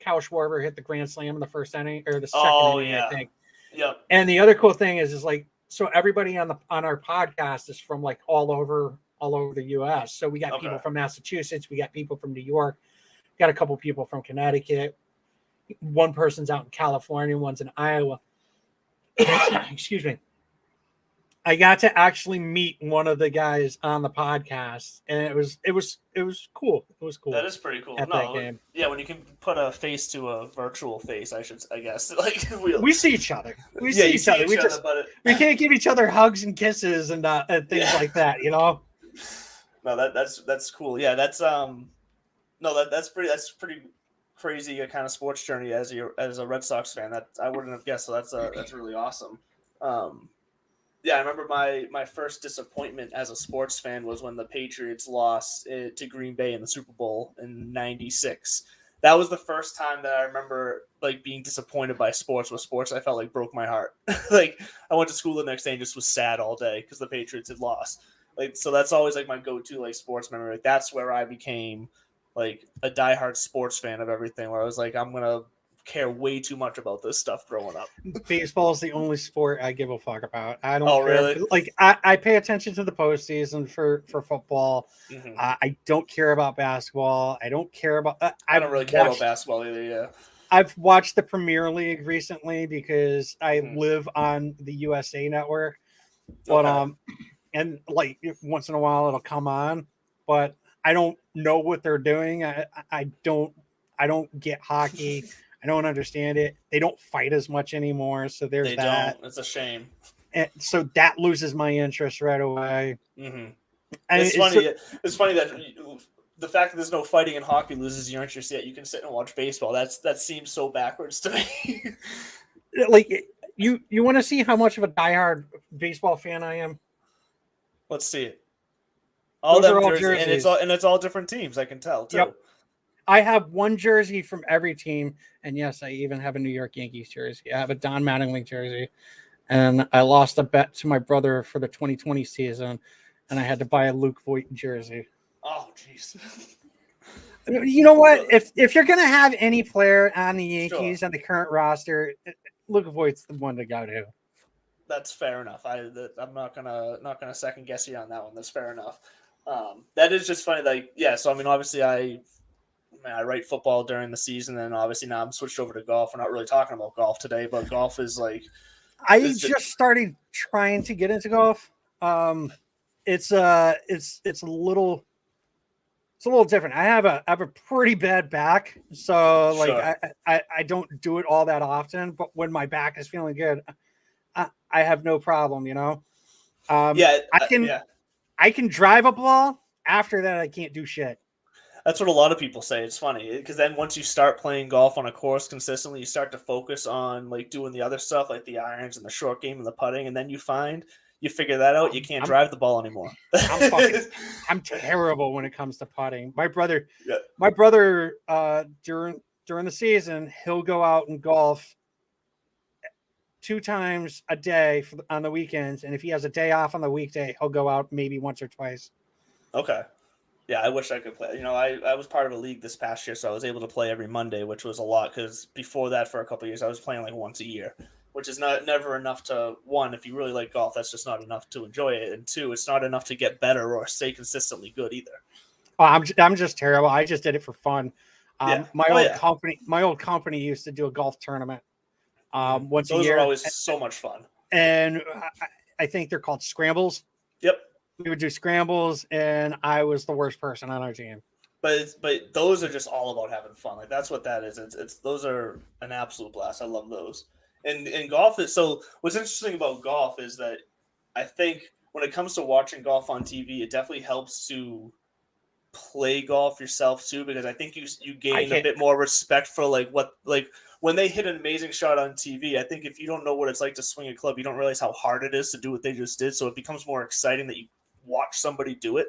Kyle Schwarber hit the grand slam in the first inning or the second inning, I think. Yep. And the other cool thing is like, so everybody on our podcast is from like all over the U.S. So we got people from Massachusetts, we got people from New York, got a couple people from Connecticut. One person's out in California, one's in Iowa. Excuse me. I got to actually meet one of the guys on the podcast, and it was cool. It was cool. That is pretty cool. That game. Yeah, when you can put a face to a virtual face, I guess. Like we see each other. We see each other. We can't give each other hugs and kisses and things like that, you know. No, that's cool. Yeah, that's that's pretty crazy kind of sports journey as a Red Sox fan. That I wouldn't have guessed. So that's really awesome. Yeah, I remember my first disappointment as a sports fan was when the Patriots lost to Green Bay in the Super Bowl in '96. That was the first time that I remember like being disappointed by sports. With sports, I felt like broke my heart. Like I went to school the next day and just was sad all day because the Patriots had lost. Like so, that's always like my go-to like sports memory. Like, that's where I became like a diehard sports fan of everything. Where I was like, I'm gonna care way too much about this stuff growing up. Baseball is the only sport I give a fuck about. I don't care. Really? Like I pay attention to the postseason for football. Mm-hmm. I don't care about basketball. I don't care about. I don't really care about basketball either. Yeah. I've watched the Premier League recently because I live on the USA Network, but and like once in a while it'll come on, but I don't know what they're doing. I don't get hockey. I don't understand it. They don't fight as much anymore, so there's that. It's a shame. And so that loses my interest right away. Mm-hmm. It's funny that the fact that there's no fighting in hockey loses your interest. Yet you can sit and watch baseball. That seems so backwards to me. Like you want to see how much of a diehard baseball fan I am? Let's see it. All jerseys, and it's all different teams. I can tell too. Yep. I have one jersey from every team, and yes, I even have a New York Yankees jersey. I have a Don Mattingly jersey, and I lost a bet to my brother for the 2020 season, and I had to buy a Luke Voit jersey. Oh, jeez. You know what? If you're gonna have any player on the Yankees on the current roster, Luke Voit's the one to go to. That's fair enough. I'm not gonna second guess you on that one. That's fair enough. That is just funny. Like, yeah. So I mean, obviously, I write football during the season, and obviously now I'm switched over to golf. We're not really talking about golf today, but golf is like I just started trying to get into golf. It's a little different. I have a pretty bad back, so like sure. I don't do it all that often. But when my back is feeling good, I have no problem. Yeah, I can drive a ball. After that, I can't do shit. that's what a lot of people say. It's funny because then once you start playing golf on a course consistently, you start to focus on like doing the other stuff, like the irons and the short game and the putting, and then you figure that out. You can't drive the ball anymore. I'm terrible when it comes to putting. My brother, during the season, he'll go out and golf 2 times a day on the weekends, and if he has a day off on the weekday, he'll go out maybe once or twice. Okay. Yeah, I wish I could play. I was part of a league this past year, so I was able to play every Monday, which was a lot because before that, for a couple of years, I was playing like once a year, which is never enough to, one, if you really like golf, that's just not enough to enjoy it, and two, it's not enough to get better or stay consistently good either. Oh, I'm just terrible. I just did it for fun. Yeah. My old company used to do a golf tournament once a year. Those are always so much fun. And I think they're called scrambles. Yep. We would do scrambles, and I was the worst person on our team. But those are just all about having fun. Like that's what that is. It's those are an absolute blast. I love those. And golf is so. What's interesting about golf is that I think when it comes to watching golf on TV, it definitely helps to play golf yourself too, because I think you gain a bit more respect for like when they hit an amazing shot on TV. I think if you don't know what it's like to swing a club, you don't realize how hard it is to do what they just did. So it becomes more exciting that you watch somebody do it.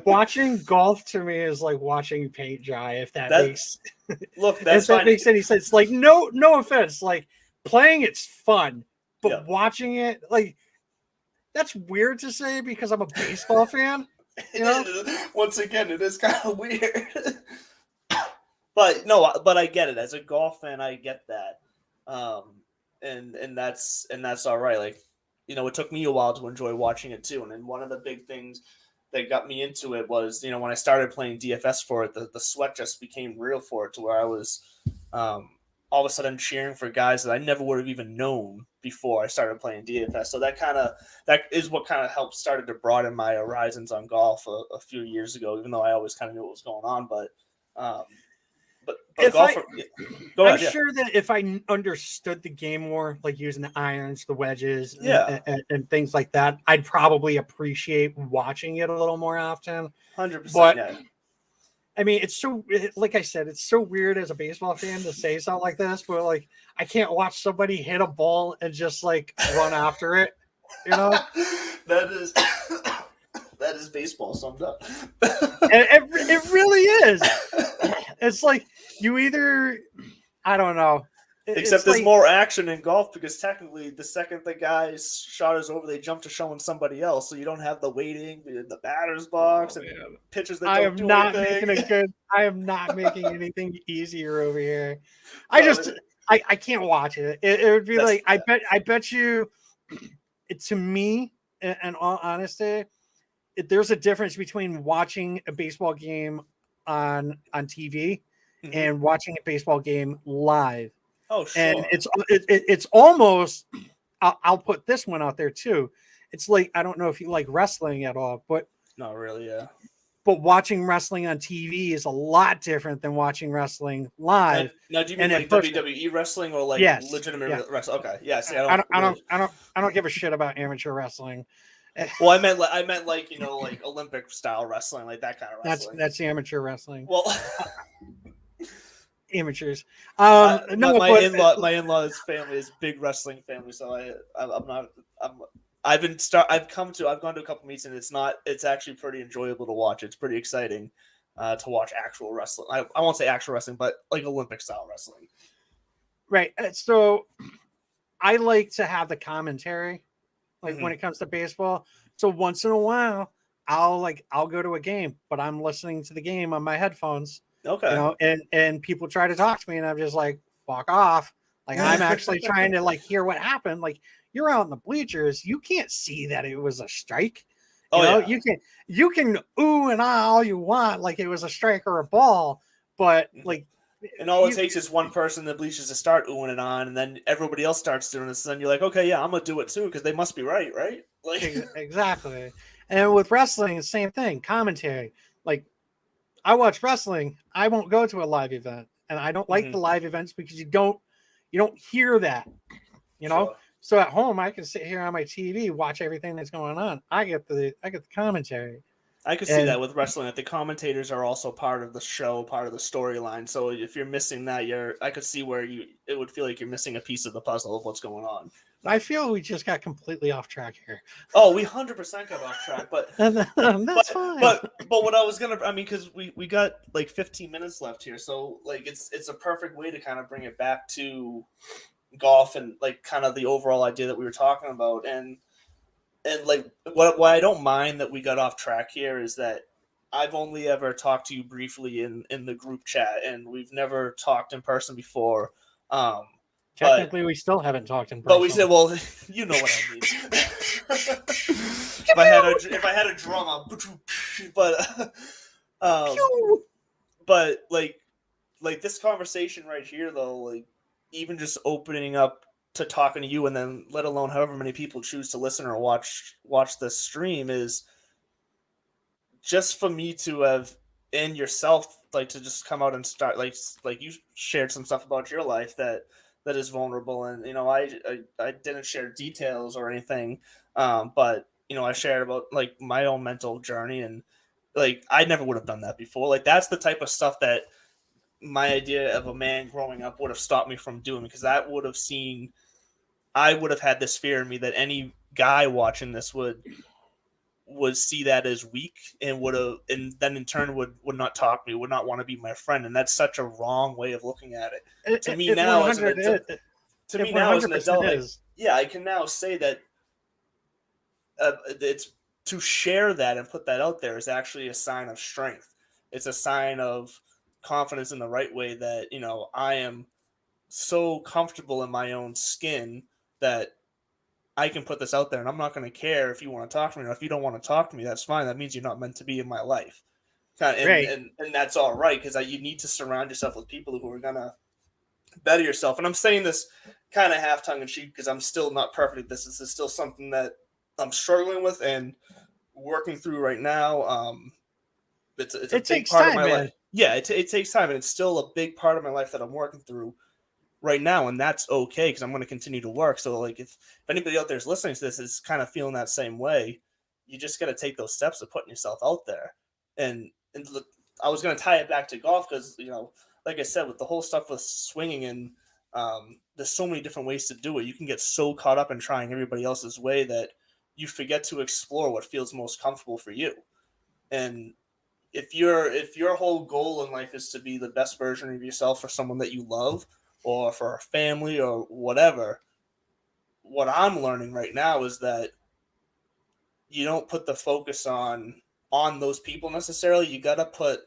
Watching golf to me is like watching paint dry. If that makes any sense. Like no offense. Like playing it's fun, but watching it, like that's weird to say because I'm a baseball fan. Once again, it is kind of weird. But I get it. As a golf fan, I get that. And that's all right. Like, it took me a while to enjoy watching it too. And then one of the big things that got me into it was, when I started playing DFS for it, the sweat just became real for it, to where I was all of a sudden cheering for guys that I never would have even known before I started playing DFS. So that is what kind of helped started to broaden my horizons on golf a few years ago, even though I always kind of knew what was going on. But I'm sure that if I understood the game more, like using the irons, the wedges, and things like that, I'd probably appreciate watching it a little more often. 100%. But I mean, like I said, it's so weird as a baseball fan to say something like this, but like I can't watch somebody hit a ball and just like run after it. That is baseball summed up. It really is. It's like you either, I don't know. Except there's more action in golf because technically the second the guy's shot is over, they jump to showing somebody else. So you don't have the waiting in the batter's box and pitchers that don't do anything. I am not making anything easier over here. I can't watch it. It would be like, I bet you, to me, in all honesty, there's a difference between watching a baseball game on TV and watching a baseball game live. Oh, sure. And it's almost, I'll put this one out there too. It's like, I don't know if you like wrestling at all, but not really. Yeah. But watching wrestling on TV is a lot different than watching wrestling live. Now, do you mean like WWE wrestling or like legitimate wrestling? Okay. Yeah. See, I don't give a shit about amateur wrestling. Well, I meant like like Olympic style wrestling, like that kind of wrestling. That's amateur wrestling. Well, amateurs. My in-law's family is big wrestling family, so I've gone to a couple meets, and it's actually pretty enjoyable to watch. It's pretty exciting to watch actual wrestling. I won't say actual wrestling, but like Olympic style wrestling. Right. So I like to have the commentary. Like when it comes to baseball. So once in a while, I'll go to a game, but I'm listening to the game on my headphones. Okay. And people try to talk to me and I'm just like, fuck off. Like I'm actually trying to like hear what happened. Like you're out in the bleachers, you can't see that it was a strike. Oh, yeah. You can ooh and ah all you want, like it was a strike or a ball, but like, and all it takes is one person in the bleachers to start oohing it on, and then everybody else starts doing this. And then you're like, okay, yeah, I'm gonna do it too because they must be right? Like, exactly. And with wrestling, the same thing. Commentary, like I watch wrestling, I won't go to a live event, and I don't like the live events because you don't hear that, you know. Sure. So at home, I can sit here on my TV, watch everything that's going on. I get the commentary. I could see that with wrestling, that the commentators are also part of the show, part of the storyline. So if you're missing that, I could see where it would feel like you're missing a piece of the puzzle of what's going on. I feel we just got completely off track here. Oh, we 100% got off track, but that's fine. But what I was gonna, I mean, because we got like 15 minutes left here, so like it's a perfect way to kind of bring it back to golf and like kind of the overall idea that we were talking about, and like why I don't mind that we got off track here is that I've only ever talked to you briefly in the group chat, and we've never talked in person before. Technically, we still haven't talked in person. But we said, well, you know what I mean. if I had a drum, but like this conversation right here, though, like even just opening up to talking to you, and then let alone however many people choose to listen or watch this stream, is just for me to have, and yourself, like to just come out and start, like you shared some stuff about your life that is vulnerable, and I didn't share details or anything, but I shared about like my own mental journey, and like I never would have done that before. Like that's the type of stuff that my idea of a man growing up would have stopped me from doing, because that would have I would have had this fear in me that any guy watching this would see that as weak, and and then in turn would not talk to me, would not want to be my friend. And that's such a wrong way of looking at it. To me now as an adult, I can now say that it's to share that and put that out there is actually a sign of strength. It's a sign of confidence in the right way, that I am so comfortable in my own skin that I can put this out there, and I'm not going to care if you want to talk to me, or if you don't want to talk to me, that's fine. That means you're not meant to be in my life. And that's all right, because you need to surround yourself with people who are going to better yourself. And I'm saying this kind of half tongue in cheek because I'm still not perfect at this. This is still something that I'm struggling with and working through right now. It's a big part of my life. Yeah, it takes time, and it's still a big part of my life that I'm working through right now, and that's okay, because I'm going to continue to work. So like if anybody out there is listening to this is kind of feeling that same way, you just got to take those steps of putting yourself out there. And I was going to tie it back to golf because like I said, with the whole stuff with swinging, and there's so many different ways to do it. You can get so caught up in trying everybody else's way that you forget to explore what feels most comfortable for you. And if your whole goal in life is to be the best version of yourself for someone that you love, or for a family, or whatever, what I'm learning right now is that you don't put the focus on those people necessarily. You got to put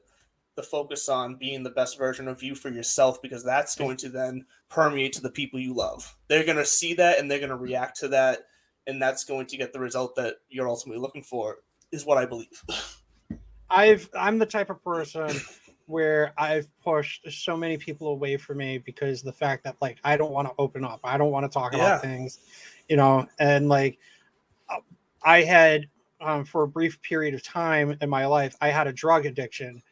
the focus on being the best version of you for yourself, because that's going to then permeate to the people you love. They're going to see that, and they're going to react to that, and that's going to get the result that you're ultimately looking for, is what I believe. I'm the type of person where I've pushed so many people away from me because the fact that like I don't want to open up, I don't want to talk about things, and like I had for a brief period of time in my life, I had a drug addiction,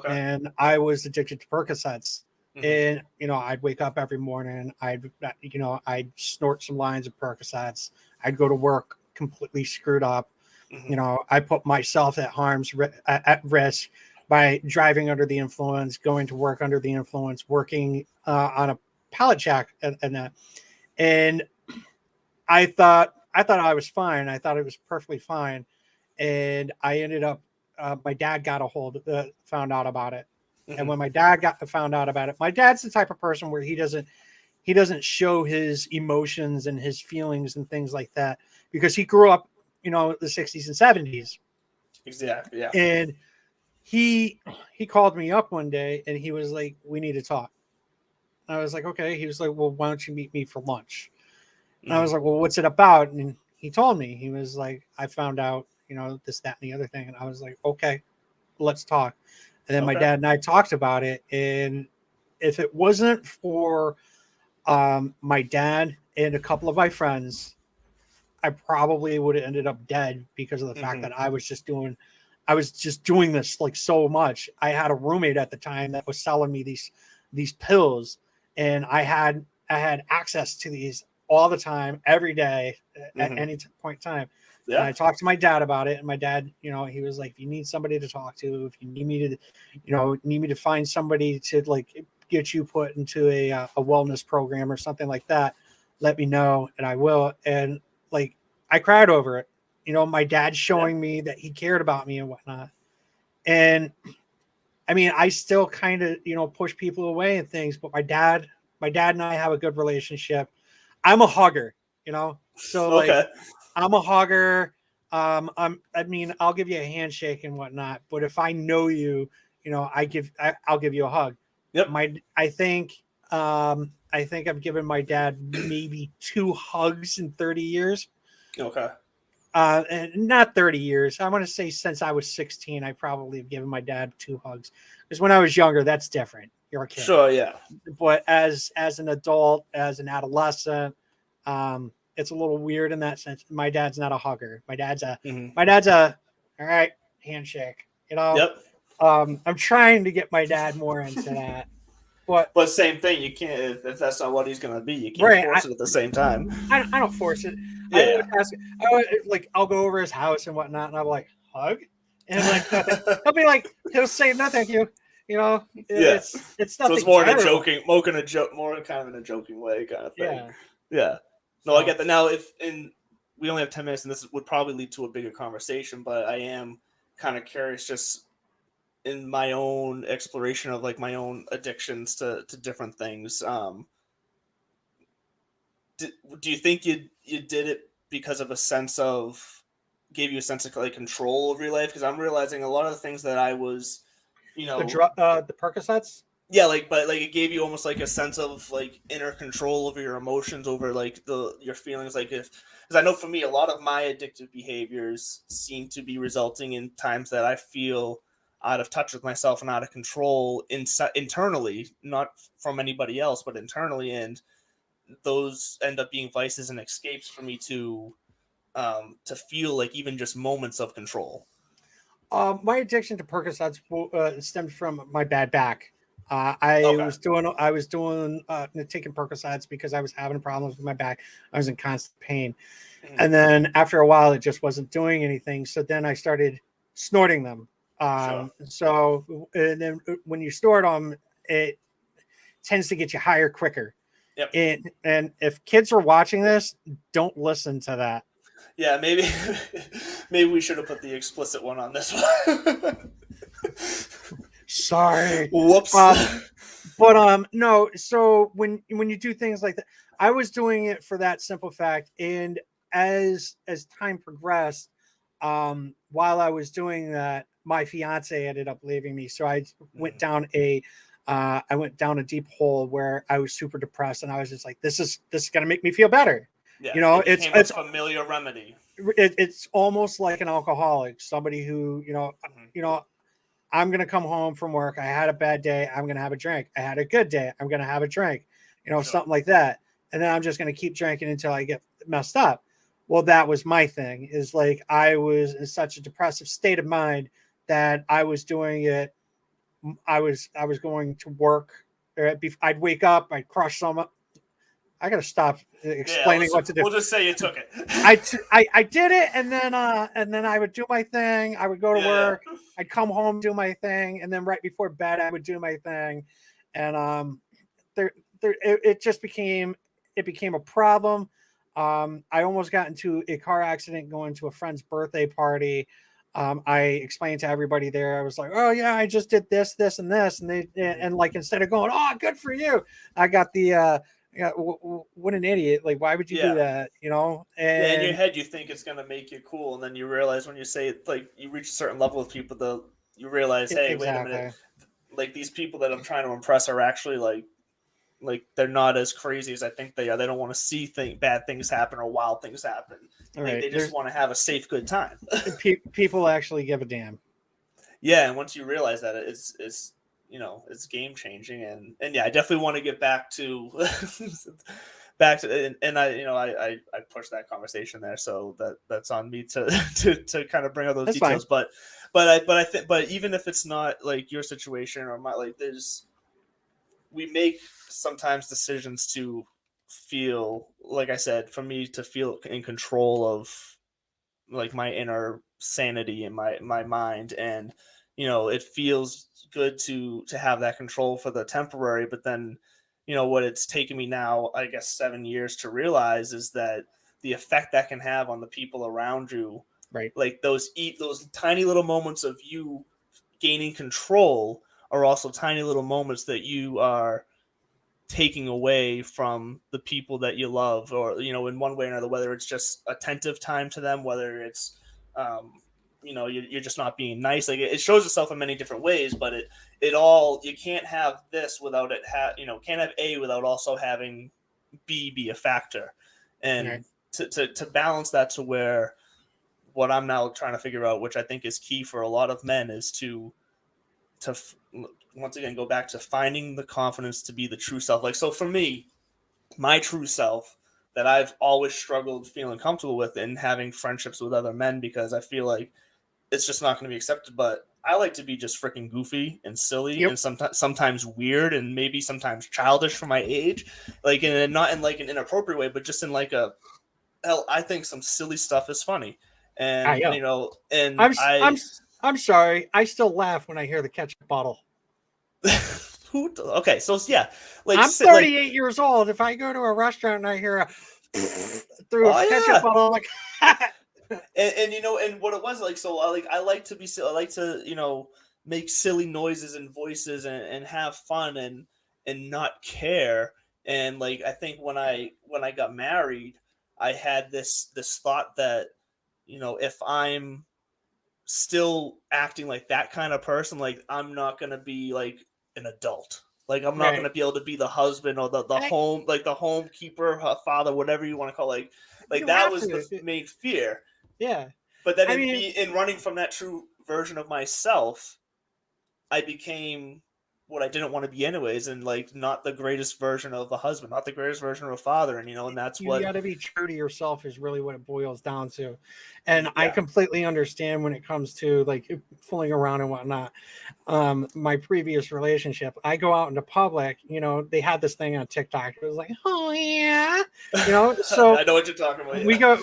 and I was addicted to Percocets, and I'd wake up every morning, I'd snort some lines of Percocets, I'd go to work completely screwed up. I put myself at risk by driving under the influence, going to work under the influence, working on a pallet jack and that. And I thought I was fine. I thought it was perfectly fine. And I ended up, my dad found out about it. And when my dad found out about it, my dad's the type of person where he doesn't show his emotions and his feelings and things like that, because he grew up, the 60s and 70s. Exactly. Yeah. And he called me up one day and he was like, we need to talk. I was like, okay. He was like, well, why don't you meet me for lunch? And I was like, well, what's it about? And he told me. He was like, I found out, this, that, and the other thing. And I was like, okay, let's talk. And then my Okay. dad and I talked about it. And if it wasn't for my dad and a couple of my friends, I probably would have ended up dead because of the fact that I was just doing this like so much. I had a roommate at the time that was selling me these pills, and I had access to these all the time, every day, at any point in time. Yeah. And I talked to my dad about it, and my dad, he was like, if you need somebody to talk to, if you need me to find somebody to like get you put into a wellness program or something like that, let me know and I will. And like, I cried over it. My dad showing me that he cared about me and whatnot. And I mean, I still kind of, push people away and things, but my dad and I have a good relationship. I'm a hugger, so like, Okay. I'm a hugger. I'll give you a handshake and whatnot, but if I know you, I'll give you a hug. Yep. I think I've given my dad maybe 2 hugs in 30 years. Okay. And not 30 years. I want to say since I was 16, I probably have given my dad 2 hugs. Because when I was younger, that's different. You're a kid. Sure. Yeah. But as an adult, as an adolescent, it's a little weird in that sense. My dad's not a hugger. My dad's a all right, handshake. Yep. I'm trying to get my dad more into that. But same thing, you can't if that's not what he's gonna be. You can't force it at the same time. I don't force it. Yeah. I'll go over his house and whatnot, and I'm like, hug, and like nothing. He'll say no, thank you. Yeah. It's nothing. So it's more in a joking, more kind of in a joking way, kind of thing. Yeah. Yeah. No, I get that. Now, we only have 10 minutes, and this would probably lead to a bigger conversation, but I am kind of curious, just in my own exploration of like my own addictions to different things. Do you think you did it because of gave you a sense of like control over your life? Because I'm realizing a lot of the things that I was, the Percocets. Yeah, but it gave you almost like a sense of like inner control over your emotions, over like your feelings. Like because I know for me, a lot of my addictive behaviors seem to be resulting in times that I feel out of touch with myself and out of control internally, not from anybody else, but internally, and those end up being vices and escapes for me to feel like even just moments of control. My addiction to Percocets stemmed from my bad back. I was doing taking Percocets because I was having problems with my back. I was in constant pain. And then after a while, it just wasn't doing anything. So then I started snorting them. So and then when you snort them, it tends to get you higher quicker. Yep. And if kids are watching this, don't listen to that. Yeah, maybe we should have put the explicit one on this one. Sorry. Whoops. But no. So when you do things like that, I was doing it for that simple fact. And as time progressed, while I was doing that, my fiance ended up leaving me. So I went down a deep hole where I was super depressed, and I was just like, this is gonna make me feel better. Yeah, it's a familiar remedy. It's almost like an alcoholic, somebody who I'm gonna come home from work. I had a bad day. I'm gonna have a drink. I had a good day. I'm gonna have a drink. Something like that. And then I'm just gonna keep drinking until I get messed up. Well, that was my thing. Is like I was in such a depressive state of mind that I was doing it. I was going to work. I'd wake up. I'd crush some. I gotta stop explaining what to do. We'll just say you took it. I did it, and then I would do my thing. I would go to work. I'd come home, do my thing, and then right before bed, I would do my thing. And it just became a problem. I almost got into a car accident going to a friend's birthday party. I explained to everybody there. I was like, "Oh yeah, I just did this, this, and this," and like instead of going, "Oh, good for you," I got the. Yeah, what an idiot! Like, why would you do that? And in your head, you think it's gonna make you cool, and then you realize when you say it, like you reach a certain level with people, you realize, hey, wait a minute, like these people that I'm trying to impress are actually like like they're not as crazy as I think they are. They don't want to see bad things happen or wild things happen. All Like right. they just want to have a safe, good time. People actually give a damn. Yeah, and once you realize that, it's it's game changing, and yeah, I definitely want to get back to and I pushed that conversation there, so that's on me to to kind of bring out those That's details. fine. But I think, but even if it's not like your situation or my, like, we make sometimes decisions to feel, like I said, for me to feel in control of like my inner sanity in my mind, and it feels good to have that control for the temporary, but then what it's taken me now, I guess, 7 years to realize is that the effect that can have on the people around you, Right. like those tiny little moments of you gaining control are also tiny little moments that you are taking away from the people that you love, or in one way or another, whether it's just attentive time to them, whether it's you're just not being nice. Like it shows itself in many different ways, but it all, you can't have this without it can't have A without also having B be a factor. Right. And to balance that to where, what I'm now trying to figure out, which I think is key for a lot of men, is to once again go back to finding the confidence to be the true self. Like, so for me, my true self that I've always struggled feeling comfortable with in having friendships with other men, because I feel like it's just not going to be accepted. But I like to be just freaking goofy and silly, Yep. and sometimes weird, and maybe sometimes childish for my age, like not in like an inappropriate way, but just in like hell, I think some silly stuff is funny, and I and I'm s- I'm s- I'm sorry. I still laugh when I hear the ketchup bottle. okay, so yeah, like I'm like 38 years old. If I go to a restaurant and I hear a through a oh ketchup yeah. bottle, I'm like, And what it was like, so I like to be, I like to make silly noises and voices, and have fun, and not care. And like, I think when I got married, I had this thought that if I'm still acting like that kind of person, like I'm not gonna be like an adult. Like I'm not right. gonna be able to be the husband or the I, home, like the home keeper, father, whatever you want to call it. Like you that have was the to. main fear. Yeah. But then I mean, in running from that true version of myself, I became what I didn't want to be anyways, and like not the greatest version of a husband, not the greatest version of a father, and that's you what. got to be true to yourself is really what it boils down to. And I Yeah. completely understand when it comes to like fooling around and whatnot. My previous relationship, I go out into public, they had this thing on TikTok. It was like, oh yeah, so I know what you're talking about. we Yeah. go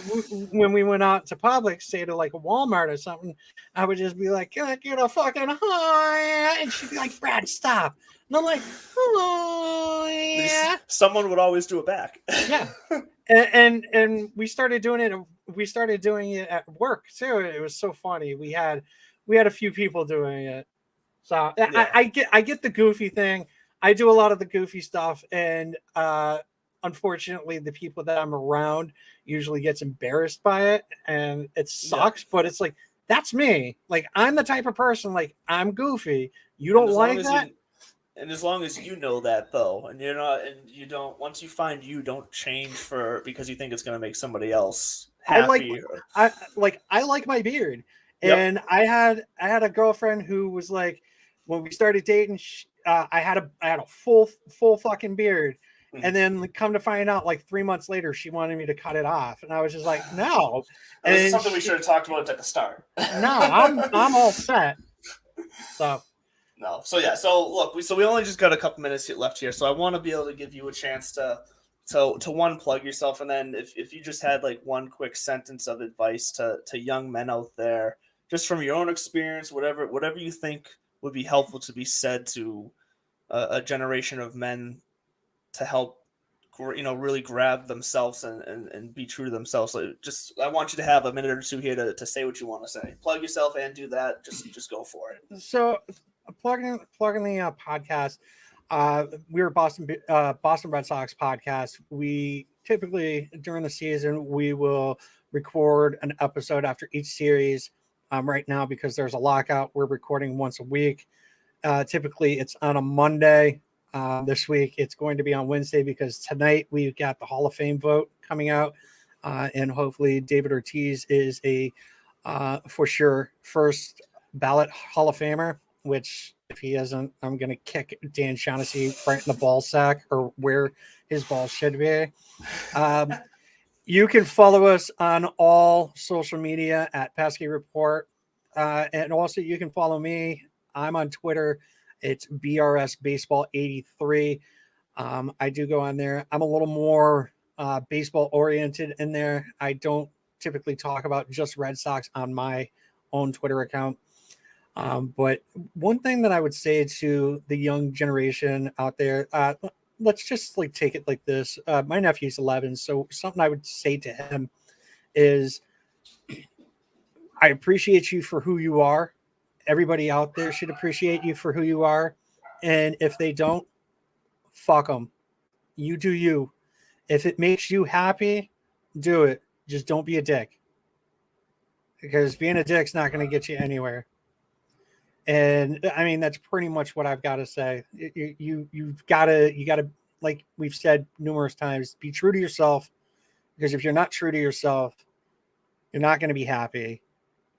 when we went out to public, say to like a Walmart or something, I would just be like, "Can I get a fucking oh yeah?" And she'd be like, "Brad, stop." And I'm like, "Oh yeah, Someone would always do it back. yeah." And we started doing it. We started doing it at work too. It was so funny. We had a few people doing it. So Yeah. I get the goofy thing. I do a lot of the goofy stuff, and unfortunately, the people that I'm around usually gets embarrassed by it, and it Yeah. sucks. But it's like that's me. Like I'm the type of person like I'm goofy. You And don't as long like as that? you and as long as you know that, though, and you're not, and you don't, once you find, you don't change for because you think it's going to make somebody else I like happy. I like my beard, Yep. and I had a girlfriend who was like, when we started dating, I had a full fucking beard, and Mhm. then come to find out, like 3 months later, she wanted me to cut it off, and I was just like, no, Now, this is and something we should have talked about at the start. no, I'm all set. So No. So yeah. So look, we only just got a couple minutes left here, so I want to be able to give you a chance to one, plug yourself, and then if you just had like one quick sentence of advice to young men out there, just from your own experience, whatever you think would be helpful to be said to a generation of men to help really grab themselves and be true to themselves. So just, I want you to have a minute or two here to say what you want to say. Plug yourself and do that. Just go for it. so plugging the podcast. We're Boston Red Sox podcast. We typically during the season we will record an episode after each series. Right now, because there's a lockout, we're recording once a week. Typically, it's on a Monday. this week. It's going to be on Wednesday because tonight we've got the Hall of Fame vote coming out, and hopefully David Ortiz is a for sure first ballot Hall of Famer. Which if he isn't, I'm going to kick Dan Shaughnessy right in the ball sack or where his ball should be. You can follow us on all social media at Pesky Report. And also you can follow me. I'm on Twitter. It's BRS Baseball 83. I do go on there. I'm a little more baseball oriented in there. I don't typically talk about just Red Sox on my own Twitter account. But one thing that I would say to the young generation out there, let's just like take it like this. My nephew's 11, so something I would say to him is, I appreciate you for who you are. Everybody out there should appreciate you for who you are, and if they don't, fuck them. You do you. If it makes you happy, do it. Just don't be a dick, because being a dick's not going to get you anywhere. And I mean, that's pretty much what I've got to say. You've got to, like we've said numerous times, be true to yourself, because if you're not true to yourself, you're not going to be happy,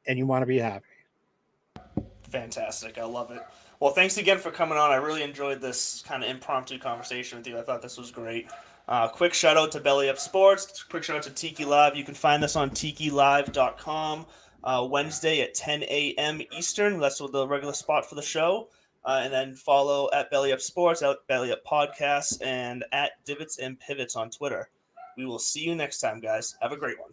and you want to be happy. Fantastic. I love it. Well, thanks again for coming on. I really enjoyed this kind of impromptu conversation with you. I thought this was great. Quick shout out to Belly Up Sports. Quick shout out to Tiki Live. You can find us on tikilive.com. Wednesday at 10 a.m. Eastern. That's the regular spot for the show. And then follow at Belly Up Sports, at Belly Up Podcasts, and at Divots and Pivots on Twitter. We will see you next time, guys. Have a great one.